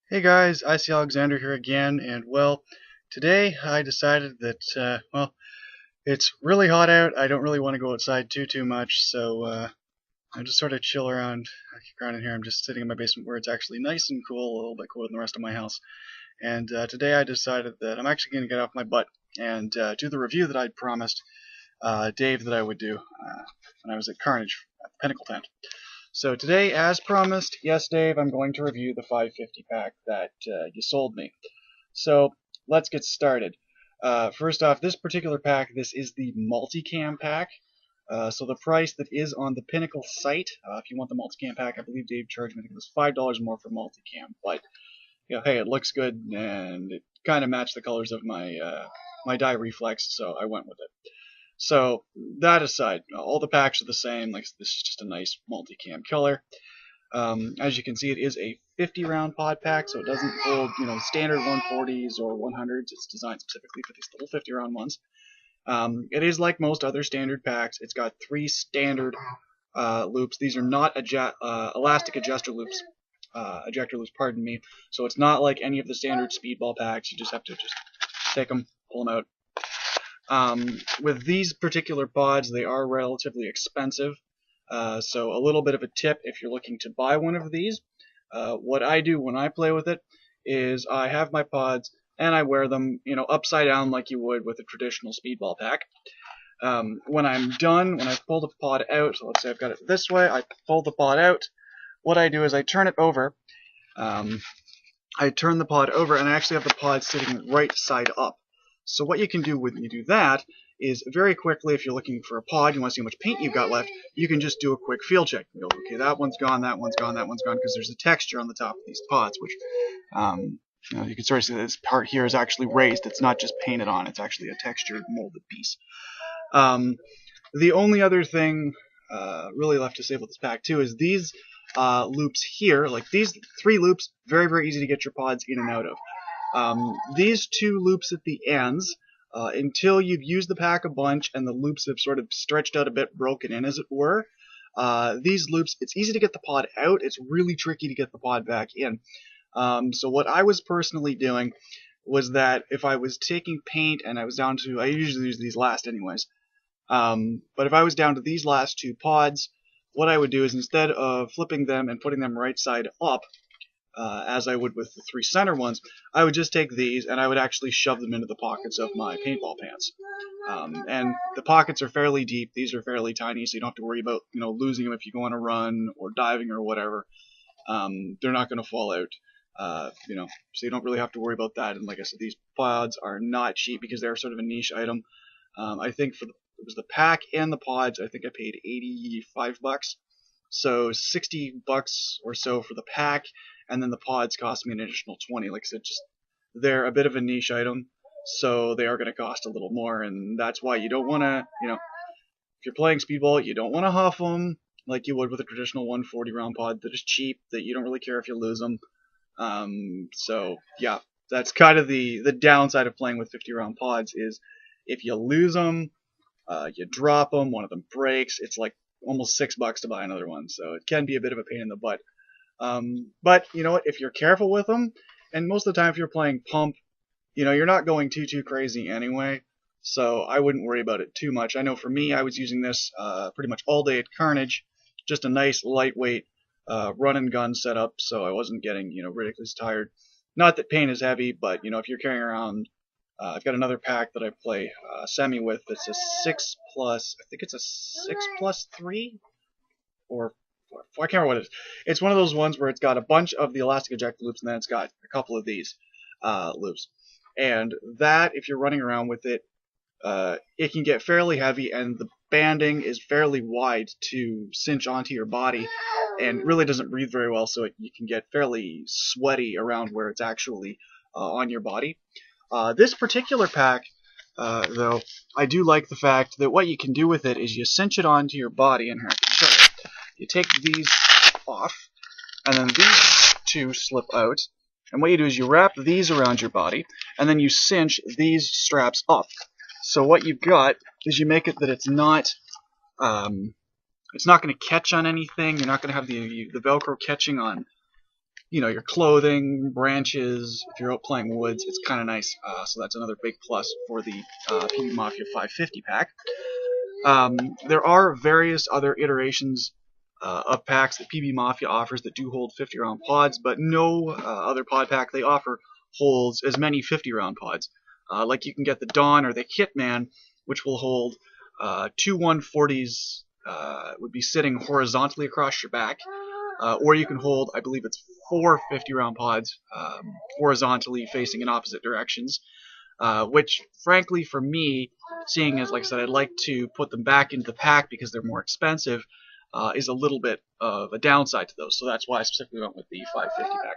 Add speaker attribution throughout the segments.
Speaker 1: Hey guys, Icy Alexander here again, and today I decided that, it's really hot out. I don't really want to go outside too much, so I just sort of chill around. I keep around in here. I'm just sitting in my basement where it's actually nice and cool, a little bit cooler than the rest of my house. And today I decided that I'm actually going to get off my butt and do the review that I'd promised Dave that I would do when I was at Carnage at the Pinnacle tent. So today, as promised, yes, Dave, I'm going to review the 550 pack that you sold me. So let's get started. First off, this particular pack, this is the multicam pack. So the price that is on the Pinnacle site, if you want the multicam pack, I believe Dave charged me, I think it was $5 more for multicam. But hey, it looks good and it kind of matched the colors of my dye reflex, so I went with it. So that aside, all the packs are the same. Like, this is just a nice multicam killer. As you can see, it is a 50 round pod pack, so it doesn't hold standard 140s or 100s. It's designed specifically for these little 50 round ones. It is like most other standard packs. It's got 3 standard loops. These are not elastic adjuster loops. Ejector loops, pardon me. So it's not like any of the standard speedball packs. You just have to take them, pull them out. With these particular pods, they are relatively expensive, so a little bit of a tip if you're looking to buy one of these. What I do when I play with it is I have my pods and I wear them, upside down like you would with a traditional speedball pack. When I'm done, when I've pulled a pod out, so let's say I've got it this way, I pull the pod out. What I do is I turn it over. I turn the pod over, and I actually have the pod sitting right side up. So what you can do when you do that is very quickly, if you're looking for a pod, you want to see how much paint you've got left, you can just do a quick feel check. You go, okay, that one's gone, that one's gone, that one's gone, because there's a texture on the top of these pods, which you can sort of see that this part here is actually raised. It's not just painted on, it's actually a textured molded piece. The only other thing really left to say about this pack too is these loops here, like these 3 loops, very easy to get your pods in and out of. These 2 loops at the ends, until you've used the pack a bunch and the loops have sort of stretched out a bit, broken in as it were, these loops, it's easy to get the pod out, it's really tricky to get the pod back in. So what I was personally doing was that if I was taking paint and I was down to, I usually use these last anyways, but if I was down to these last 2 pods, what I would do is instead of flipping them and putting them right side up, as I would with the 3 center ones, I would just take these and I would actually shove them into the pockets of my paintball pants. And the pockets are fairly deep. These are fairly tiny, so you don't have to worry about losing them if you go on a run or diving or whatever. They're not going to fall out. So you don't really have to worry about that. And like I said, these pods are not cheap because they're sort of a niche item. I think it was the pack and the pods, I think I paid $85. So $60 or so for the pack, and then the pods cost me an additional 20. Like I said, they're a bit of a niche item, so they are going to cost a little more, and that's why you don't want to, if you're playing speedball, you don't want to huff them like you would with a traditional 140 round pod that is cheap, that you don't really care if you lose them. So yeah, that's kind of the downside of playing with 50 round pods is if you lose them, you drop them, one of them breaks, it's like almost $6 to buy another one, so it can be a bit of a pain in the butt. But you know what, if you're careful with them, and most of the time if you're playing pump, you're not going too crazy anyway, so I wouldn't worry about it too much. I know for me, I was using this pretty much all day at Carnage, just a nice lightweight run and gun setup, so I wasn't getting ridiculously tired. Not that paint is heavy, but if you're carrying around, I've got another pack that I play semi with. It's a 6+, I think it's a 6+3, or I can't remember what it is. It's one of those ones where it's got a bunch of the elastic ejector loops, and then it's got a couple of these loops. And that, if you're running around with it, it can get fairly heavy, and the banding is fairly wide to cinch onto your body, and really doesn't breathe very well, so you can get fairly sweaty around where it's actually on your body. This particular pack, though, I do like the fact that what you can do with it is you cinch it onto your body, and here I can show you. You take these off, and then these 2 slip out, and what you do is you wrap these around your body, and then you cinch these straps up. So what you've got is you make it that it's not going to catch on anything. You're not going to have the Velcro catching on your clothing, branches. If you're out playing woods, it's kind of nice. So that's another big plus for the PBMafia 550 pack. There are various other iterations of packs that PBMafia offers that do hold 50-round pods, but no other pod pack they offer holds as many 50-round pods. Like you can get the Dawn or the Hitman, which will hold two 140s would be sitting horizontally across your back, or you can hold, I believe it's 4 50-round pods horizontally facing in opposite directions, which frankly for me, seeing as, like I said, I'd like to put them back into the pack because they're more expensive, is a little bit of a downside to those. So that's why I specifically went with the 550 pack.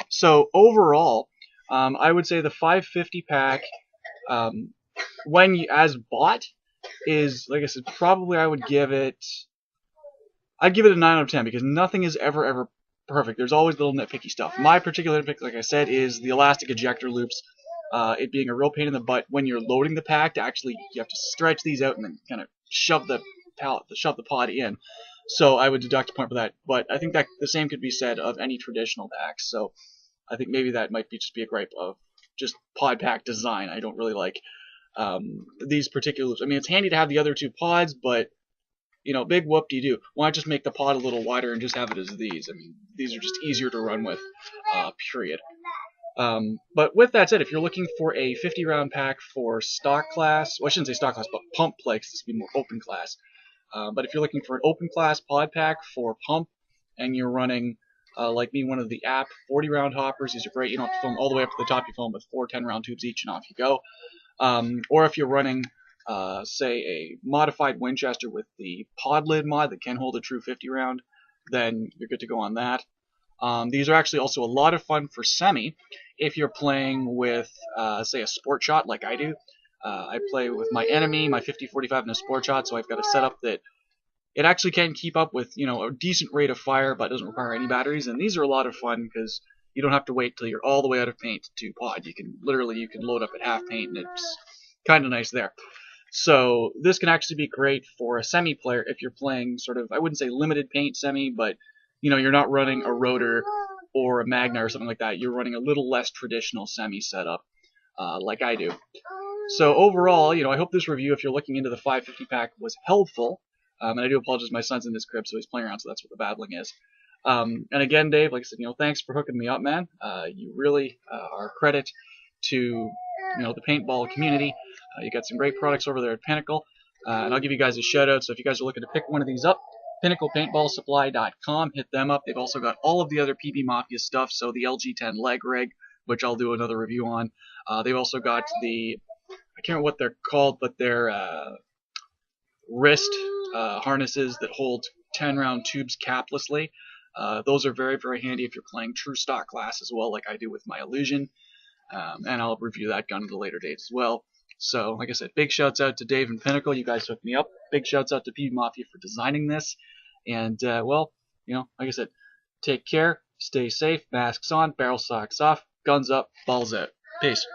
Speaker 1: So overall, I would say the 550 pack, when you, as bought, is, like I said, probably I'd give it a 9 out of 10 because nothing is ever perfect. There's always little nitpicky stuff. My particular nitpick, like I said, is the elastic ejector loops. It being a real pain in the butt when you're loading the pack to actually, you have to stretch these out and then kind of shove the pod in. So I would deduct a point for that. But I think that the same could be said of any traditional packs. So I think maybe that might just be a gripe of just pod pack design. I don't really like these particular loops. I mean, it's handy to have the other two pods, but big whoop-de-doo. Why not just make the pod a little wider and just have it as these? I mean, these are just easier to run with, period. But with that said, if you're looking for a 50-round pack for stock class, well, I shouldn't say stock class, but pump play, because this would be more open class. But if you're looking for an open class pod pack for pump, and you're running, like me, one of the app 40-round hoppers, these are great. You don't have to fill them all the way up to the top. You fill them with 4 10-round tubes each, and off you go. Or if you're running, say, a modified Winchester with the pod lid mod that can hold a true 50-round, then you're good to go on that. These are actually also a lot of fun for semi if you're playing with, say, a sport shot like I do. I play with my enemy, my 50-45 in a sport shot, so I've got a setup that it actually can keep up with, a decent rate of fire, but doesn't require any batteries. And these are a lot of fun because you don't have to wait till you're all the way out of paint to pod. You can load up at half paint, and it's kind of nice there. So this can actually be great for a semi player if you're playing sort of, I wouldn't say limited paint semi, but you're not running a rotor or a magna or something like that. You're running a little less traditional semi setup, like I do. So overall, I hope this review, if you're looking into the 550 pack, was helpful. And I do apologize, my son's in this crib, so he's playing around, so that's what the babbling is. And again, Dave, like I said, thanks for hooking me up, man. You really are a credit to, the paintball community. You got some great products over there at Pinnacle, and I'll give you guys a shout out. So if you guys are looking to pick one of these up, PinnaclePaintballSupply.com, hit them up. They've also got all of the other PBMafia stuff, so the LG10 leg rig, which I'll do another review on. They've also got I can't remember what they're called, but they're wrist harnesses that hold 10-round tubes caplessly. Those are very, very handy if you're playing true stock class as well, like I do with my Illusion. And I'll review that gun at a later date as well. So, like I said, big shouts out to Dave and Pinnacle. You guys hooked me up. Big shouts out to PBMafia for designing this. And, well, like I said, take care, stay safe, masks on, barrel socks off, guns up, balls out. Peace.